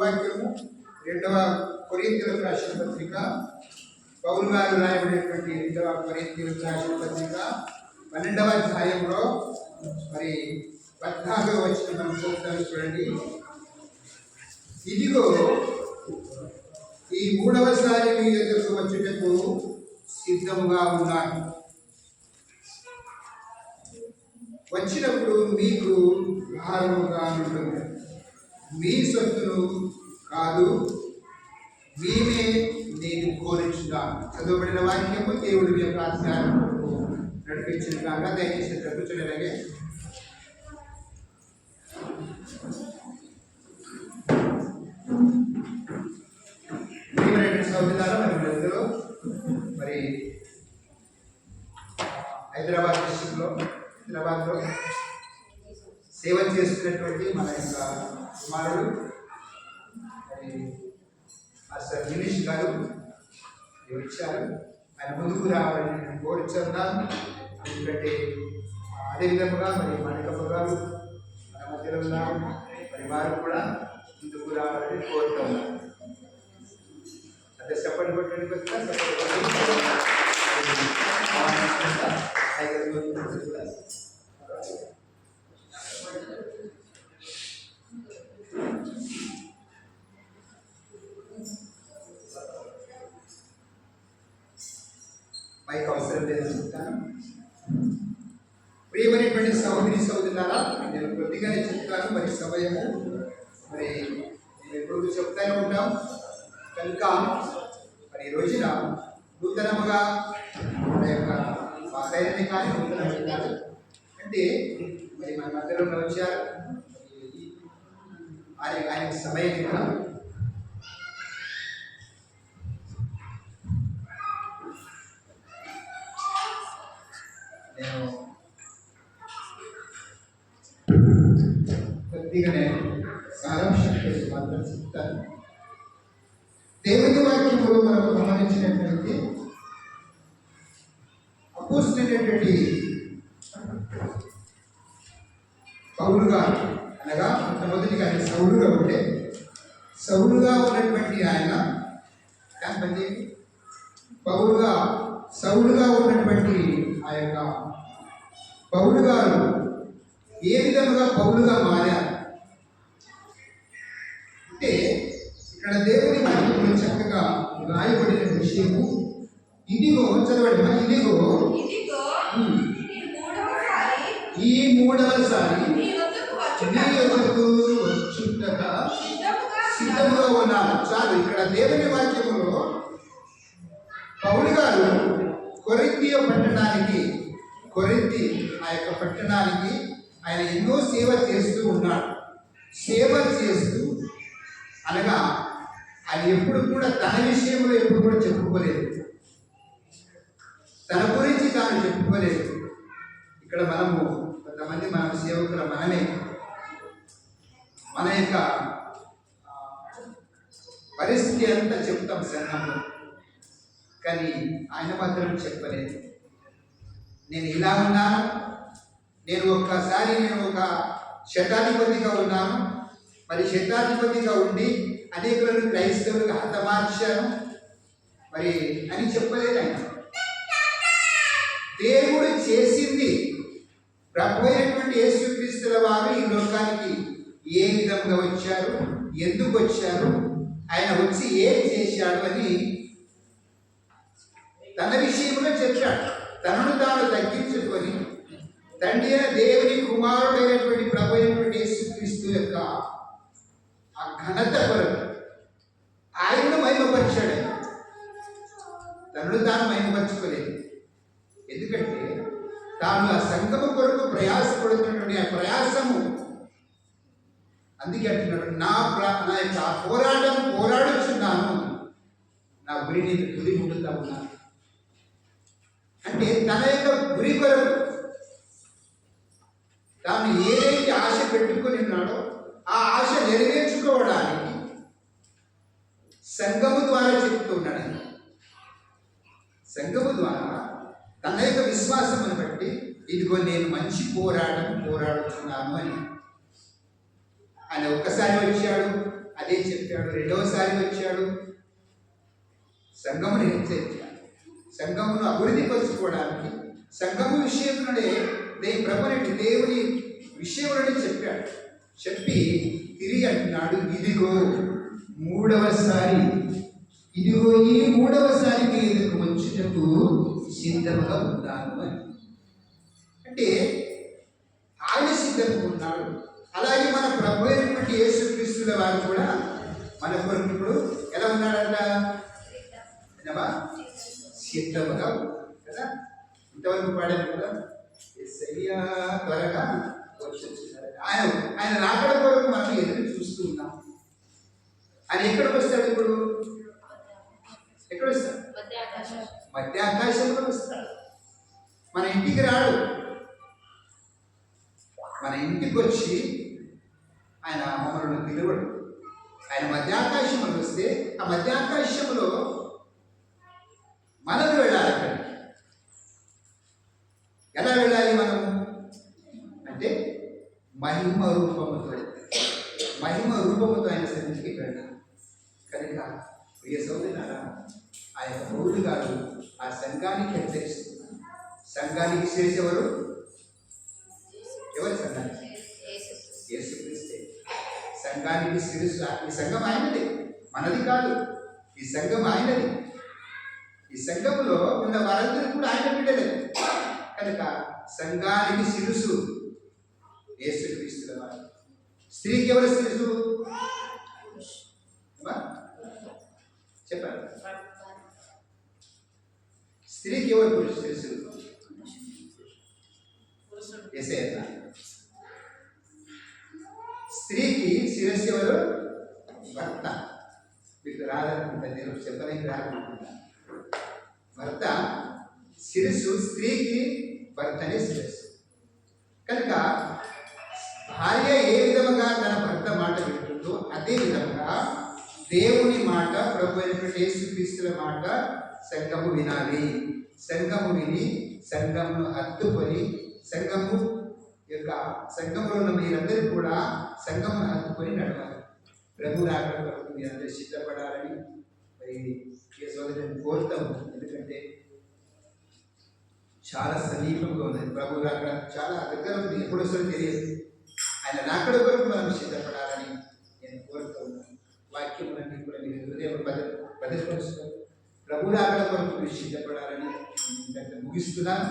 వాక్యము 2వ కొరింథీయులకు రాసిన పత్రిక, పౌలు గారు రాయబడినటువంటి 2వ కొరింథీయులకు రాసిన పత్రిక 12వ అధ్యాయంలో మరి 14వ వచనం మనం చదువుతాము. చూడండి, ఇదిగో ఈ 3వసారి మీ ఎదురుకు వచ్చుటకు సిద్ధముగా ఉన్నాను. వచ్చినప్పుడు మీకు భారముగా ఉంటుంది. మీ సొత్తును కాదు, మేమే నేను కోరించున్నాను. చదువుబడిన వాక్యము దేవుడి యొక్క ఆజ్ఞను నడిపించిన కాగా దయచేసి కూర్చోలేలాగే. సౌదీలారా మరి హైదరాబాద్లో సేవ చేస్తున్నటువంటి మన యొక్క కుమారుడు మరి మాస్టర్ దినేష్ గారు వచ్చారు. ఆయన ముందుకు రావాలని నేను కోరుచున్నాను. ఎందుకంటే అదేవిధంగా మరి మణికమ్మ గారు మన మధ్యలో ఉన్నారు. మరి వారు కూడా ముందుకు రావాలని కోరుతున్నాను. అదే చెప్పండి కొట్టండి కొద్దిగా మైక్ అవసరం లేదనుకుంటాను. ప్రియమైనటువంటి సహోదరులారా, నేను కొద్దిగానే చెప్తాను. మరి సమయము మరి మేము ఎప్పుడు చెప్తానే ఉంటాం కనుక మరి ఈ రోజున నూతనముగా మన యొక్క వాతావరణాన్ని కానీ నూతనమైన కాదు అంటే మరి మన మధ్యలో వచ్చారు. ఆయన సమయం కదా. నేను కొద్దిగానే సారాంశం మాత్రం చెప్తాను. దేవుని వాక్యంలో మనం గమనించినట్లయితే అపోస్తలుడైనటువంటి పౌలు గారు, అనగా మొట్టమొదటిగా ఆయన సౌలుగా ఉన్నటువంటి ఆయన సౌలుగా ఉన్నటువంటి ఆ యొక్క పౌలు గారు ఏ విధంగా పౌలుగా మారారు అంటే ఇక్కడ దేవుని వాక్యంలో చక్కగా రాయబడిన విషయము ఇదిగో చదవండి. ఇదిగో ఈ 3వసారి నీ యొద్దకు వచ్చుటక సిద్ధముగా ఉన్నాను. చాలు. ఇక్కడ దేవుని వాక్యములో పౌలు గారు కొరింథీ ఆ యొక్క పట్టణానికి ఆయన ఎన్నో సేవ చేస్తూ ఉన్నాడు. సేవ చేస్తూ అనగా ఆయన ఎప్పుడు కూడా తన విషయంలో ఎప్పుడు కూడా చెప్పుకోలేదు, తన గురించి తాను చెప్పుకోలేదు. ఇక్కడ మనము కొంతమంది మన సేవకుల మనమే మన యొక్క పరిస్థితి అంతా చెప్తాం సంఘంలో, కానీ ఆయన మాత్రం చెప్పలేదు. నేను ఇలా ఉన్నాను, నేను ఒక శతాధిపతిగా ఉన్నాను, మరి శతాధిపతిగా ఉండి అనేకులను క్రైస్తవులకు హతమార్చాను మరి అని చెప్పలేదు ఆయన. దేవుడు చేసింది ప్రభు అయినటువంటి యేసుక్రీస్తుల వారు ఈ లోకానికి ఏ విధంగా వచ్చారు, ఎందుకు వచ్చారు, ఆయన వచ్చి ఏం చేశాడు అని తన విషయంలో చెప్పాడు. తనను తాను తగ్గించుకొని తండ్రి అయిన దేవుని కుమారుడైనటువంటి ప్రభు అయినటువంటి యేసుక్రీస్తు యొక్క ఆ ఘనత కొరకు ఆయనను మహిమపరిచాడు. తనను తాను మహిమపరచుకోలేదు. ఎందుకంటే తాను ఆ సంఘము కొరకు ప్రయాసపడుతున్నటువంటి ఆ ప్రయాసము, అందుకే అంటున్నాడు, నా యొక్క పోరాడుచున్నాను, నా గురిని గురి ముట్టుతా ఉన్నాను. అంటే తన యొక్క గురి కొరకు తాను ఏదైతే ఆశ పెట్టుకుని ఉన్నాడో ఆ ఆశ నెరవేర్చుకోవడానికి సంఘము ద్వారా చెప్తున్నాడు. సంఘము ద్వారా తన యొక్క విశ్వాసమును బట్టి ఇదిగో నేను మంచి పోరాడుతున్నాను అని. ఆయన ఒక్కసారి వచ్చాడు, అదే చెప్పాడు. రెండవసారి వచ్చాడు, సంఘమును హెచ్చరించాడు, సంఘమును అభివృద్ధి పరుచుకోవడానికి సంఘము విషయంలోనే దేవుని విషయంలోనే చెప్పాడు. చెప్పి తిరిగి అంటున్నాడు, ఇదిగో ఈ మూడవసారి మీ ఎదుకు వచ్చుటకు సిద్ధంగా ఉన్నాను అని. అంటే ఆయన సిద్ధంగా ఉన్నాడు. అలాగే మన ప్రభు అయినటువంటి యేసుక్రీస్తుల వారు కూడా మన కొరకు ఇప్పుడు ఎలా ఉన్నాడంట? సిద్ధముగా కదా. ఇంతవరకు పాడారు కదా, యేసయ్యా త్వరగా వచ్చేస్తున్నారు. ఆయన రాకడ కొరకు మనం ఎదురు చూస్తూ ఉన్నాం. ఆయన ఎక్కడికి వస్తాడు? ఇప్పుడు ఎక్కడ వస్తాడు? మధ్య ఆకాశంలో వస్తాడు. మన ఇంటికి రాడు. మన ఇంటికి వచ్చి ఆయన మమ్మల్ని పిలువడు. ఆయన మధ్యాకాశంలో వస్తే ఆ మధ్యాకాశంలో మనం వెళ్ళాలి. అక్కడికి ఎలా వెళ్ళాలి మనము అంటే మహిమ రూపముతో ఆయన సన్నిధికి వెళ్ళాలి. కనుక ప్రియ సోదరులారా, ఆయన పౌలు గారు ఆ సంఘానికి హెచ్చరిస్తున్నారు. సంఘానికి చేసేవారు ఎవరు? సంఘానికి యేసుక్రీస్తే. సంఘానికి శిరస్సు. ఈ సంఘం ఆయనది, మనది కాదు. ఈ సంఘం ఆయనది. ఈ సంఘంలో ఉన్న వారందరూ కూడా ఆయన బిడ్డలే. కనుక సంఘానికి శిరస్సు యేసుక్రీస్తుల వారు. స్త్రీకి ఎవరు శిరస్సు? చెప్పండి. స్త్రీకి ఎవరు పురుషు శిరస్సు? యేసయ్య. స్త్రీకి శిరస్సు ఎవరు? భర్త. మీకు రాదనుకుంటా, నేను చెప్పడానికి రాదనుకుంటా. భర్త శిరస్సు, స్త్రీకి భర్తనే శిరస్సు. కనుక భార్య ఏ విధముగా తన భర్త మాట వింటుందో అదే విధంగా దేవుని మాట, ప్రభు అయినటువంటి యేసుక్రీస్తుల మాట సంఘము వినాలి. సంఘము విని సంఘమును హత్తుకొని సంఘంలో ఉన్న మీరందరూ కూడా సంఘమును హత్తుకొని నడవాలి. ప్రభు రాకడ కొరకు మీరందరూ సిద్ధపడాలని మరి ఈ సోదరుని కోరుతాము. ఎందుకంటే చాలా సమీపంగా ఉన్నది. ప్రభు రాకడ చాలా దగ్గర ఉంది. ఎప్పుడు వస్తుందో తెలియదు. ఆయన రాకడ కొరకు మనం సిద్ధపడాలని నేను కోరుతూ ఉన్నాను. వాక్యములన్నీ కూడా మీరు హృదయం భద్రపరుస్తారు. ప్రభు రాకడ కొరకు మీరు సిద్ధపడాలని ముగిస్తున్నాను.